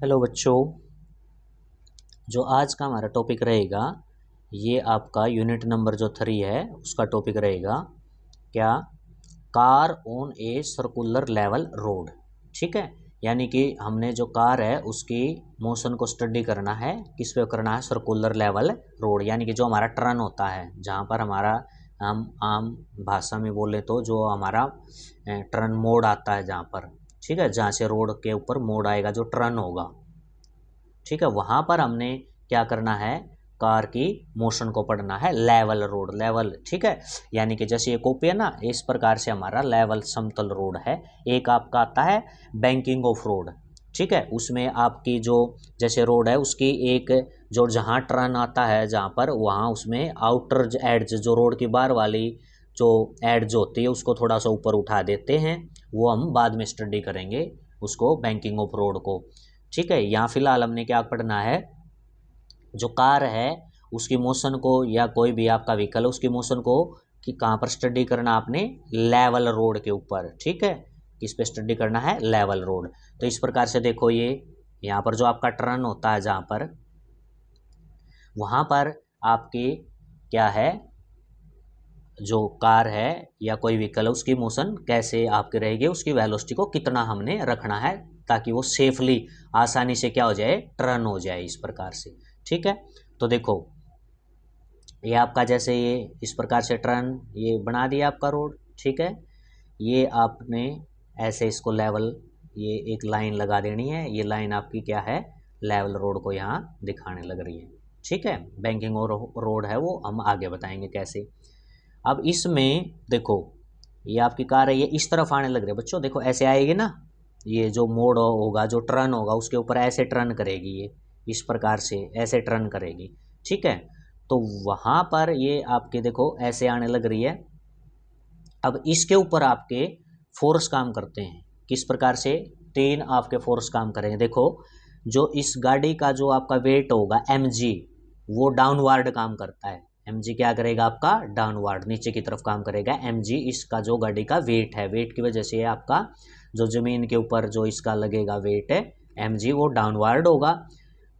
Hello बच्चों, जो आज का हमारा टॉपिक रहेगा ये आपका यूनिट नंबर जो 3 है उसका टॉपिक रहेगा क्या, car on a circular level road. ठीक है, यानी कि हमने जो कार है उसकी मोशन को स्टडी करना है, किस पे करना है, सर्कुलर लेवल रोड, यानी कि जो हमारा टर्न होता है जहाँ पर हमारा हम आम भाषा में बोले तो जो हमारा टर्न मोड आता है जहाँ पर, ठीक है, जहाँ से रोड के ऊपर मोड आएगा जो टर्न होगा, ठीक है, वहाँ पर हमने क्या करना है, कार की मोशन को पढ़ना है, लेवल रोड, लेवल, ठीक है, यानी कि जैसे ये कॉपी है ना, इस प्रकार से हमारा लेवल समतल रोड है। एक आपका आता है बैंकिंग ऑफ रोड, ठीक है, उसमें आपकी जो जैसे रोड है उसकी एक जो जहाँ टर्न आता है जहाँ पर, वहाँ उसमें आउटर एड्ज जो रोड की बाहर वाली जो एड्ज होती है उसको थोड़ा सा ऊपर उठा देते हैं, वो हम बाद में स्टडी करेंगे उसको, बैंकिंग ऑफ रोड को। ठीक है, यहाँ फिलहाल हमने क्या पढ़ना है, जो कार है उसकी मोशन को, या कोई भी आपका व्हीकल है उसकी मोशन को कि कहाँ पर स्टडी करना आपने, लेवल रोड के ऊपर। ठीक है, किस पे स्टडी करना है, लेवल रोड। तो इस प्रकार से देखो, ये यहाँ पर जो आपका टर्न होता है जहाँ पर, वहाँ पर आपकी क्या है, जो कार है या कोई व्हीकल है उसकी मोशन कैसे आपकी रहेगी, उसकी वेलोसिटी को कितना हमने रखना है ताकि वो सेफली आसानी से क्या हो जाए, टर्न हो जाए, इस प्रकार से। ठीक है, तो देखो ये आपका जैसे ये इस प्रकार से टर्न ये बना दिया आपका रोड। ठीक है, ये आपने ऐसे इसको लेवल, ये एक लाइन लगा देनी है, ये लाइन आपकी क्या है, लेवल रोड को यहाँ दिखाने लग रही है। ठीक है, बैंकिंग और रोड है वो हम आगे बताएंगे कैसे। अब इसमें देखो ये आपकी कार है, ये इस तरफ आने लग रही है बच्चों, देखो ऐसे आएगी ना, ये जो मोड़ होगा जो टर्न होगा उसके ऊपर ऐसे टर्न करेगी, ये इस प्रकार से ऐसे टर्न करेगी। ठीक है, तो वहाँ पर ये आपके देखो ऐसे आने लग रही है। अब इसके ऊपर आपके फोर्स काम करते हैं, किस प्रकार से, 3 आपके फोर्स काम करेंगे। देखो जो इस गाड़ी का जो आपका वेट होगा mg, वो डाउनवार्ड काम करता है। mg क्या करेगा आपका, डाउनवार्ड, नीचे की तरफ काम करेगा। mg इसका जो गाड़ी का वेट है, वेट की वजह से आपका जो ज़मीन के ऊपर जो इसका लगेगा वेट है mg, वो डाउनवार्ड होगा।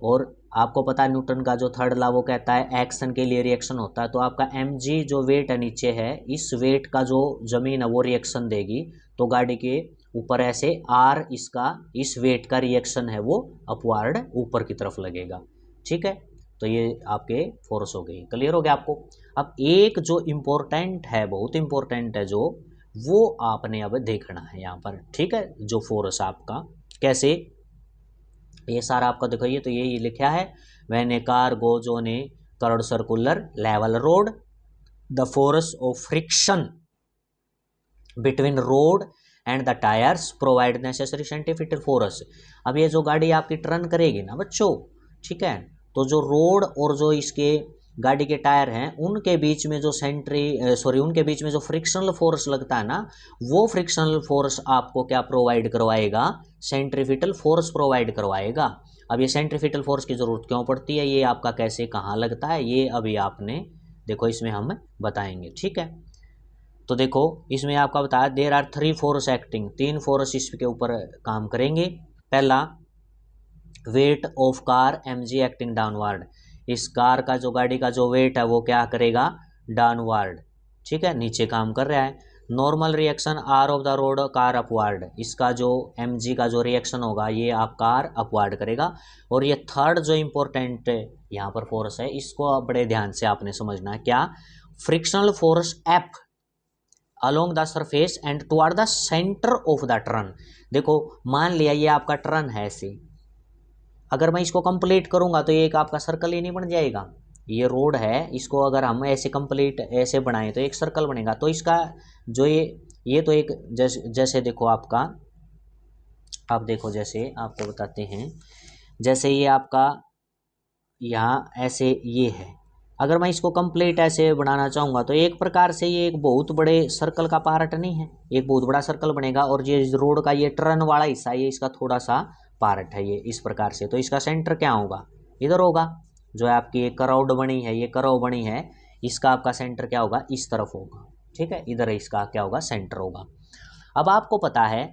और आपको पता है न्यूटन का जो थर्ड लॉ वो कहता है एक्शन के लिए रिएक्शन होता है, तो आपका mg जो वेट है नीचे है, इस वेट का जो जमीन है वो रिएक्शन देगी, तो गाड़ी के ऊपर ऐसे r इसका इस वेट का रिएक्शन है वो अपवार्ड ऊपर की तरफ लगेगा। ठीक है, तो ये आपके फोर्स हो गई, क्लियर हो गया आपको। अब एक जो इम्पोर्टेंट है, बहुत इम्पोर्टेंट है जो, वो आपने अब देखना है यहाँ पर। ठीक है, जो फोर्स आपका कैसे, ये सारा आपका देखो, ये तो ये लिखा है, when A car goes on A curved circular level road the force of friction between road and the tyres provide necessary centrifugal force. अब ये जो गाड़ी आपकी टर्न करेगी ना बच्चों, ठीक है, तो जो रोड और जो इसके गाड़ी के टायर हैं उनके बीच में जो उनके बीच में जो फ्रिक्शनल फोर्स लगता है ना, वो फ्रिक्शनल फोर्स आपको क्या प्रोवाइड करवाएगा, सेंट्रीफ्यूगल फोर्स प्रोवाइड करवाएगा। अब ये सेंट्रीफ्यूगल फोर्स की ज़रूरत क्यों पड़ती है, ये आपका कैसे कहाँ लगता है, ये अभी आपने देखो इसमें हम बताएंगे। ठीक है, तो देखो इसमें आपका बताया there are 3 force acting, 3 force इसके ऊपर काम करेंगे। पहला weight of car mg acting downward, इस कार का जो गाड़ी का जो वेट है वो क्या करेगा, डाउनवार्ड, ठीक है, नीचे काम कर रहा है। Normal reaction R of the road car upward, इसका जो mg का जो रिएक्शन होगा ये आप कार अपवार्ड करेगा। और ये थर्ड जो इम्पोर्टेंट यहाँ पर फोर्स है, इसको बड़े ध्यान से आपने समझना है, क्या, frictional force F along the surface and toward the centre of the turn. देखो मान लिया ये आपका टर्न है ऐसे, अगर मैं इसको कंप्लीट करूंगा तो ये एक आपका सर्कल ही नहीं बन जाएगा, ये रोड है, इसको अगर हम ऐसे कंप्लीट ऐसे बनाएं तो एक सर्कल बनेगा। तो इसका जो ये तो एक जैसे देखो आपका, आप देखो जैसे आपको बताते हैं, जैसे ये आपका यहाँ ऐसे ये है, अगर मैं इसको कंप्लीट ऐसे बनाना चाहूँगा तो एक प्रकार से ये एक बहुत बड़े सर्कल का पार्ट नहीं है, एक बहुत बड़ा सर्कल बनेगा। और ये रोड का ये टर्न वाला हिस्सा, ये इसका थोड़ा सा पार्ट है, ये इस प्रकार से। तो इसका सेंटर क्या होगा, इधर होगा, जो है आपकी एक करौड बनी है, ये करव बनी है, इसका आपका सेंटर क्या होगा, इस तरफ होगा। ठीक है, इधर इसका क्या होगा, सेंटर होगा। अब आपको पता है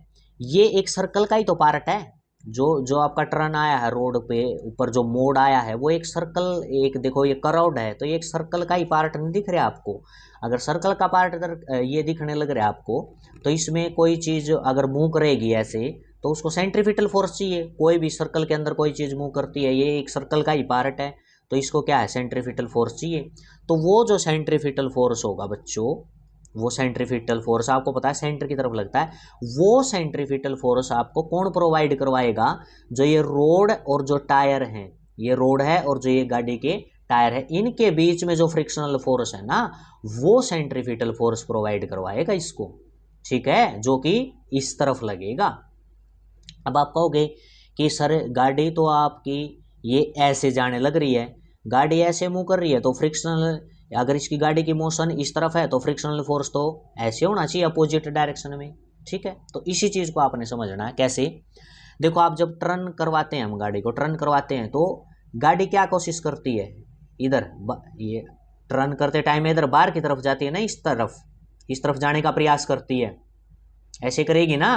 ये एक सर्कल का ही तो पार्ट है, जो जो आपका टर्न आया है रोड पे ऊपर जो मोड़ आया है वो एक सर्कल, एक देखो ये कर्व्ड है तो ये एक सर्कल का ही पार्ट नहीं दिख रहा आपको। अगर सर्कल का पार्ट अगर ये दिखने लग रहा है आपको तो इसमें कोई चीज़ अगर मूव करेगी ऐसे तो उसको सेंट्रीफ्यूगल फोर्स चाहिए। कोई भी सर्कल के अंदर कोई चीज़ मूव करती है ये एक सर्कल का ही पार्ट है तो इसको क्या है सेंट्रीफ्यूगल फोर्स चाहिए। तो वो जो सेंट्रीफ्यूगल फोर्स होगा बच्चों, वो सेंट्रीफ्यूगल फोर्स आपको पता है सेंटर की तरफ लगता है, वो सेंट्रीफ्यूगल फोर्स आपको कौन प्रोवाइड करवाएगा, जो ये रोड और जो टायर है, ये रोड है और जो ये गाड़ी के टायर है इनके बीच में जो फ्रिक्शनल फोर्स है ना वो सेंट्रीफ्यूगल फोर्स प्रोवाइड करवाएगा इसको, ठीक है, जो कि इस तरफ लगेगा। अब आप कहोगे कि सर गाड़ी तो आपकी ये ऐसे जाने लग रही है, गाड़ी ऐसे मूव कर रही है तो फ्रिक्शनल, अगर इसकी गाड़ी की मोशन इस तरफ है तो फ्रिक्शनल फोर्स तो ऐसे होना चाहिए अपोजिट डायरेक्शन में, ठीक है। तो इसी चीज़ को आपने समझना है। कैसे, देखो आप जब टर्न करवाते हैं, हम गाड़ी को टर्न करवाते हैं तो गाड़ी क्या कोशिश करती है, इधर ये टर्न करते टाइम इधर बाहर की तरफ जाती है ना, इस तरफ जाने का प्रयास करती है, ऐसे करेगी ना,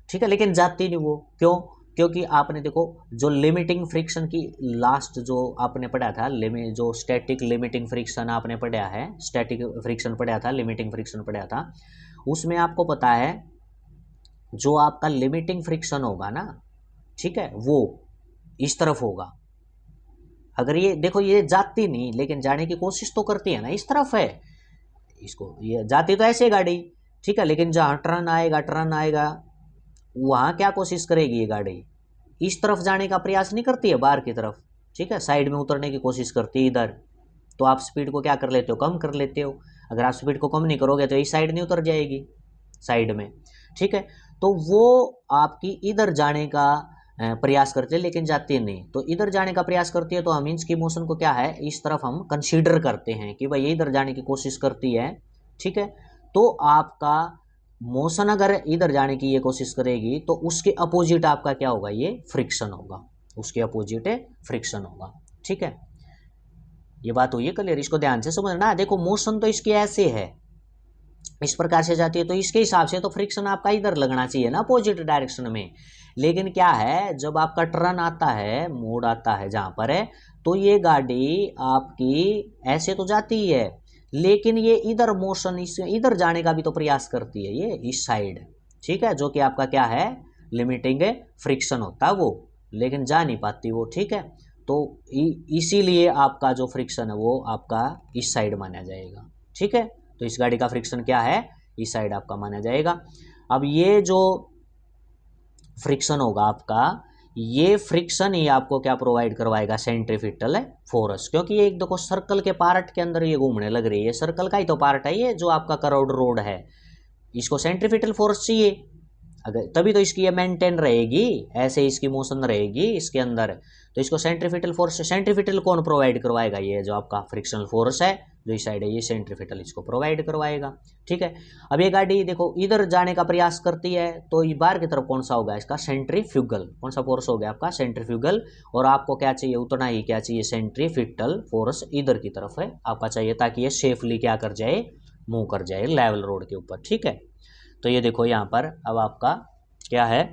ठीक है, लेकिन जाती नहीं वो, क्यों, क्योंकि आपने देखो जो लिमिटिंग फ्रिक्शन की लास्ट जो आपने पढ़ा था, जो स्टैटिक लिमिटिंग फ्रिक्शन आपने पढ़ा है, स्टैटिक फ्रिक्शन पढ़ा था, लिमिटिंग फ्रिक्शन पढ़ा था, उसमें आपको पता है जो आपका लिमिटिंग फ्रिक्शन होगा ना, ठीक है, वो इस तरफ होगा। अगर ये देखो ये जाती नहीं लेकिन जाने की कोशिश तो करती है ना, इस तरफ है, इसको ये जाती तो ऐसे गाड़ी, ठीक है, लेकिन जहाँ टर्न आएगा वहाँ क्या कोशिश करेगी ये गाड़ी, इस तरफ जाने का प्रयास नहीं करती है बाहर की तरफ, ठीक है, साइड में उतरने की कोशिश करती है इधर। तो आप स्पीड को क्या कर लेते हो, कम कर लेते हो। अगर आप स्पीड को कम नहीं करोगे तो इस साइड नहीं उतर जाएगी, साइड में, ठीक है। तो वो आपकी इधर जाने का प्रयास करती है लेकिन जाती नहीं, तो इधर जाने का प्रयास करती है तो हम इसकी मोशन को क्या है इस तरफ हम कंसीडर करते हैं कि भाई ये इधर जाने की कोशिश करती है, ठीक है। तो आपका मोशन अगर इधर जाने की ये कोशिश करेगी तो उसके अपोजिट आपका क्या होगा, ये फ्रिक्शन होगा, उसके अपोजिट फ्रिक्शन होगा, ठीक है। ये बात हुई है क्लियर, इसको ध्यान से समझना। देखो मोशन तो इसकी ऐसे है, इस प्रकार से जाती है तो इसके हिसाब से तो फ्रिक्शन आपका इधर लगना चाहिए ना अपोजिट डायरेक्शन में, लेकिन क्या है जब आपका टर्न आता है, मोड़ आता है जहां पर है, तो ये गाड़ी आपकी ऐसे तो जाती ही है लेकिन ये इधर मोशन इस इधर जाने का भी तो प्रयास करती है, ये इस साइड, ठीक है, जो कि आपका क्या है लिमिटिंग फ्रिक्शन होता है वो, लेकिन जा नहीं पाती वो, ठीक है। तो इसीलिए आपका जो फ्रिक्शन है वो आपका इस साइड माना जाएगा, ठीक है। तो इस गाड़ी का फ्रिक्शन क्या है, इस साइड आपका माना जाएगा। अब ये जो फ्रिक्शन होगा आपका, ये फ्रिक्शन ही आपको क्या प्रोवाइड करवाएगा, सेंट्रीफ्यूगल फोर्स, क्योंकि ये एक देखो सर्कल के पार्ट के अंदर ये घूमने लग रही है, सर्कल का ही तो पार्ट है ये जो आपका कर्व्ड रोड है, इसको सेंट्रीफ्यूगल फोर्स चाहिए, अगर तभी तो इसकी ये मेंटेन रहेगी, ऐसे इसकी मोशन रहेगी इसके अंदर, तो इसको सेंट्रीफ्यूगल फोर्स, सेंट्रीफ्यूगल कौन प्रोवाइड करवाएगा, ये जो आपका फ्रिक्शनल फोर्स है जो इस साइड है ये सेंट्रीफ्यूगल इसको प्रोवाइड करवाएगा, ठीक है। अब ये गाड़ी देखो इधर जाने का प्रयास करती है तो ये बाहर की तरफ कौन सा होगा इसका, सेंट्रीफ्यूगल, कौन सा फोर्स हो गया आपका सेंट्रीफ्यूगल, और आपको क्या चाहिए उतना ही क्या चाहिए, सेंट्रीफ्यूगल फोर्स इधर की तरफ है आपका चाहिए ताकि ये सेफली क्या कर जाए, मूव कर जाए लेवल रोड के ऊपर, ठीक है। तो ये देखो यहाँ पर अब आपका क्या है,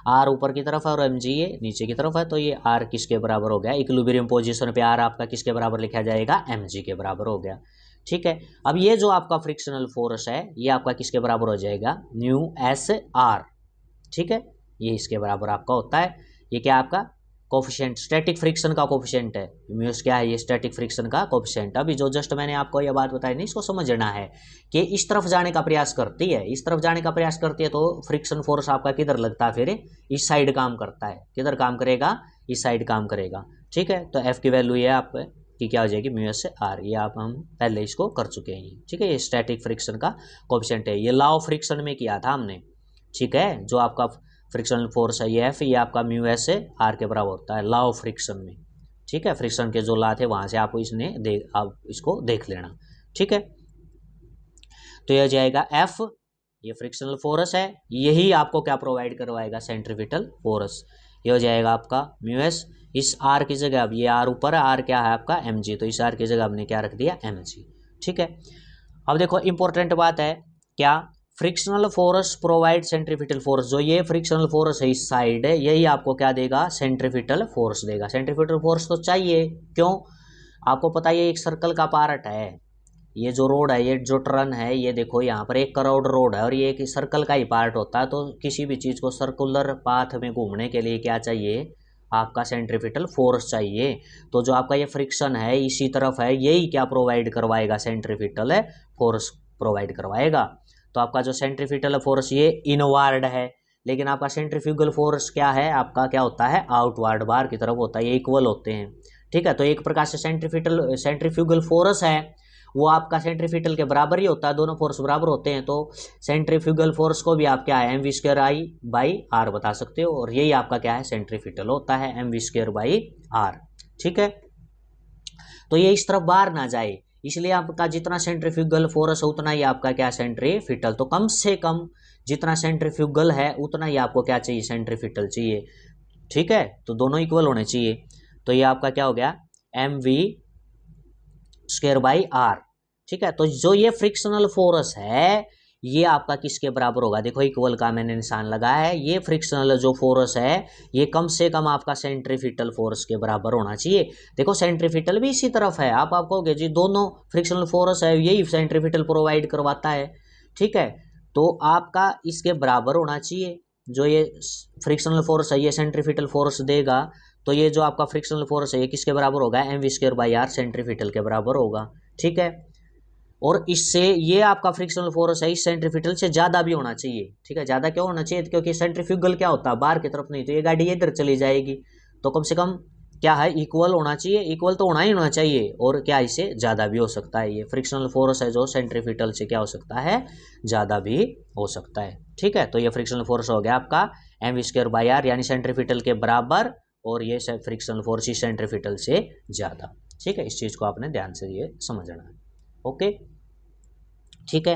आर ऊपर की तरफ है और एम जी ये नीचे की तरफ है, तो ये आर किसके बराबर हो गया, इक्विलिब्रियम पोजीशन पे आर आपका किसके बराबर लिखा जाएगा, एम जी के बराबर हो गया, ठीक है। अब ये जो आपका फ्रिक्शनल फोर्स है ये आपका किसके बराबर हो जाएगा, न्यू एस आर, ठीक है, ये इसके बराबर आपका होता है। ये क्या आपका कोफिशिएंट, स्टैटिक फ्रिक्शन का कोफिशिएंट है, म्यूस क्या है, ये स्टैटिक फ्रिक्शन का कोफिशिएंट। अभी जो जस्ट मैंने आपको ये बात बताई नहीं, इसको समझना है कि इस तरफ जाने का प्रयास करती है, इस तरफ जाने का प्रयास करती है तो फ्रिक्शन फोर्स आपका किधर लगता है, फिर इस साइड काम करता है, किधर काम करेगा, इस साइड काम करेगा, ठीक है। तो एफ की वैल्यू ये आप की क्या हो जाएगी, म्यू एस आर, ये आप हम पहले इसको कर चुके हैं, ठीक है। ये स्टैटिक फ्रिक्शन का कोफिशिएंट है, ये लॉ ऑफ फ्रिक्शन में किया था हमने, ठीक है। जो आपका फ्रिक्शनल फोर्स है ये एफ, ये आपका म्यू एस आर के बराबर होता है लॉ ऑफ फ्रिक्शन में, ठीक है। फ्रिक्शन के जो लॉ थे वहाँ से आप इसको देख लेना, ठीक है। तो यह जाएगा एफ, ये फ्रिक्शनल फोर्स है, यही आपको क्या प्रोवाइड करवाएगा, सेंट्रीफ्यूगल फोर्स, ये हो जाएगा आपका म्यू एस, इस आर की जगह अब ये आर ऊपर है, आर क्या है आपका एम जी, तो इस आर की जगह हमने क्या रख दिया, एम जी, ठीक है। अब देखो इंपॉर्टेंट बात है क्या, frictional force provide centrifugal force, जो ये फ्रिक्शनल फोर्स है इस साइड है, यही आपको क्या देगा, सेंट्रीफ्यूगल फोर्स देगा। सेंट्रीफ्यूगल फोर्स तो चाहिए, क्यों, आपको पता है ये एक सर्कल का पार्ट है, ये जो रोड है, ये जो टर्न है, ये देखो यहाँ पर एक करोड़ रोड है और ये एक सर्कल का ही पार्ट होता है। तो किसी भी चीज़ को सर्कुलर पाथ में घूमने के लिए क्या चाहिए, आपका सेंट्रीफ्यूगल फोर्स चाहिए। तो जो आपका ये फ्रिक्शन है इसी तरफ है, यही क्या प्रोवाइड करवाएगा, सेंट्रीफ्यूगल फोर्स प्रोवाइड करवाएगा। तो आपका जो सेंट्रीफ्यूगल फोर्स ये इनवर्ड है, लेकिन आपका सेंट्रीफ्यूगल फोर्स क्या है, आपका क्या होता है, आउटवर्ड बाहर की तरफ होता है, ये इक्वल होते हैं। ठीक है, तो एक प्रकार से सेंट्रीफ्यूगल फोर्स है वो आपका सेंट्रीफ्यूगल के बराबर ही होता है, दोनों फोर्स बराबर होते हैं। तो सेंट्रीफ्यूगल फोर्स को भी आप क्या है, mv²I/r बता सकते हो, और यही आपका क्या है, सेंट्रीफ्यूगल होता है, mv²/r। ठीक है, तो ये इस तरफ बाहर ना जाए, इसलिए आपका जितना सेंट्रीफ्यूगल फोर्स है उतना ही आपका क्या, सेंट्रीफ्यूगल। तो कम से कम जितना सेंट्रीफ्यूगल है उतना ही आपको क्या चाहिए, सेंट्रीफ्यूगल चाहिए। ठीक है, तो दोनों इक्वल होने चाहिए। तो ये आपका क्या हो गया, mv²/r। ठीक है, तो जो ये फ्रिक्शनल फोर्स है ये आपका किसके बराबर होगा, देखो इक्वल का मैंने निशान लगाया है, ये फ्रिक्शनल जो फोर्स है ये कम से कम आपका सेंट्रीफ्यूगल फोर्स के बराबर होना चाहिए। देखो सेंट्रीफ्यूगल भी इसी तरफ है, आप कहोगे जी दोनों फ्रिक्शनल फोर्स है यही सेंट्रीफ्यूगल प्रोवाइड करवाता है। ठीक है, तो आपका इसके बराबर होना चाहिए, जो ये फ्रिक्शनल फोर्स है ये सेंट्रीफ्यूगल फोर्स देगा, तो ये जो आपका फ्रिक्शनल फोर्स है ये किसके बराबर होगा, mv²/r सेंट्रीफ्यूगल के बराबर होगा। ठीक है, और इससे ये आपका फ्रिक्शनल फोर्स है इस सेंट्रीफ्यूगल से ज़्यादा भी होना चाहिए। ठीक है, ज़्यादा क्यों होना चाहिए, क्योंकि सेंट्रीफ्यूगल क्या होता है, बाहर की तरफ नहीं, तो ये गाड़ी इधर चली जाएगी, तो कम से कम क्या है, इक्वल होना चाहिए, इक्वल तो होना ही होना चाहिए, और क्या इससे ज़्यादा भी हो सकता है। ये फ्रिक्शनल फोर्स है जो सेंट्रीफ्यूगल से क्या हो सकता है, ज़्यादा भी हो सकता है। ठीक है, तो ये फ्रिक्शनल फोर्स हो गया आपका mv²/r यानी सेंट्रीफ्यूगल के बराबर, और ये फ्रिक्शनल फोर्स इस सेंट्रीफ्यूगल से ज़्यादा। ठीक है, इस चीज़ को आपने ध्यान से ये समझना है। ओके, ठीक है,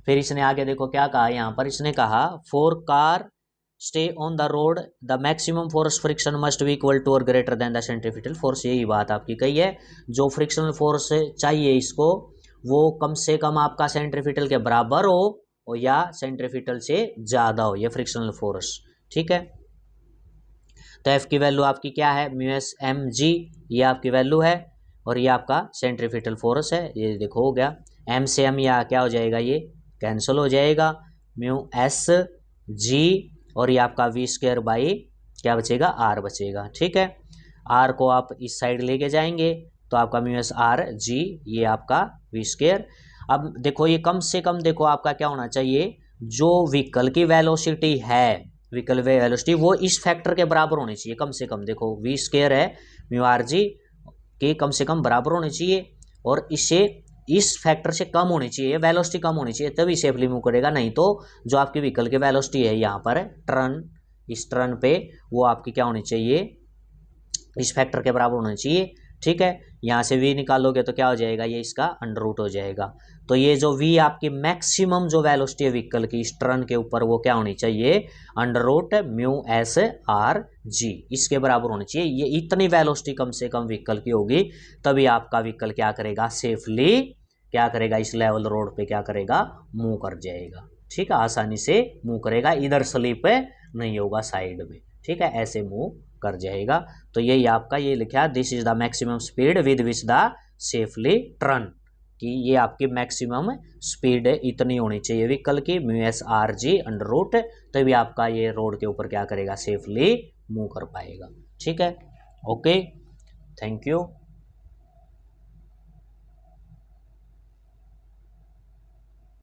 फिर इसने आगे देखो क्या कहा, यहाँ पर इसने कहा for car stay on the road the maximum force friction must be equal to और greater than the centrifugal force, यही बात आपकी कही है, जो फ्रिक्शनल फोर्स चाहिए इसको वो कम से कम आपका सेंट्रीफ्यूगल के बराबर हो और या सेंट्रीफ्यूगल से ज़्यादा हो, ये फ्रिक्शनल फोर्स। ठीक है, तो एफ की वैल्यू आपकी क्या है, μs/mg, ये आपकी वैल्यू है, और ये आपका सेंट्रीफ्यूगल फोर्स है, ये देखो हो गया, m से m या क्या हो जाएगा, ये कैंसिल हो जाएगा, μs/g, और ये आपका v² क्या बचेगा, r बचेगा। ठीक है, r को आप इस साइड लेके जाएंगे तो आपका μs/g, ये आपका v²। अब देखो ये कम से कम देखो आपका क्या होना चाहिए, जो व्हीकल की वेलोसिटी है, व्हीकल वेलोसिटी वो इस फैक्टर के बराबर होनी चाहिए, कम से कम देखो v² है μrg के कम से कम बराबर होनी चाहिए, और इससे इस फैक्टर से कम होनी चाहिए, वेलोसिटी कम होनी चाहिए, तभी सेफली मूव करेगा, नहीं तो जो आपकी व्हीकल की वेलोसिटी है यहाँ पर टर्न, इस टर्न पे वो आपकी क्या होनी चाहिए, इस फैक्टर के बराबर होना चाहिए। ठीक है, यहाँ से v निकालोगे तो क्या हो जाएगा, ये इसका अंडर रूट हो जाएगा। तो ये जो v आपकी मैक्सिमम जो वेलोसिटी है व्हीकल की इस टर्न के ऊपर वो क्या होनी चाहिए, अंडर रूट μs/g, इसके बराबर होनी चाहिए। ये इतनी वेलोसिटी कम से कम व्हीकल की होगी तभी आपका व्हीकल क्या करेगा, सेफली क्या करेगा, इस लेवल रोड पे क्या करेगा, मूव कर जाएगा। ठीक है, आसानी से मूव करेगा, इधर स्लिप नहीं होगा साइड में। ठीक है, ऐसे मूव कर जाएगा। तो यही आपका ये लिखा, this is the maximum speed with which the safely turn, कि ये आपकी मैक्सिमम स्पीड इतनी होनी चाहिए व्हीकल की μs/g अंडर रूट, तभी आपका ये रोड के ऊपर क्या करेगा, सेफली मूव कर पाएगा। ठीक है, ओके, थैंक यू।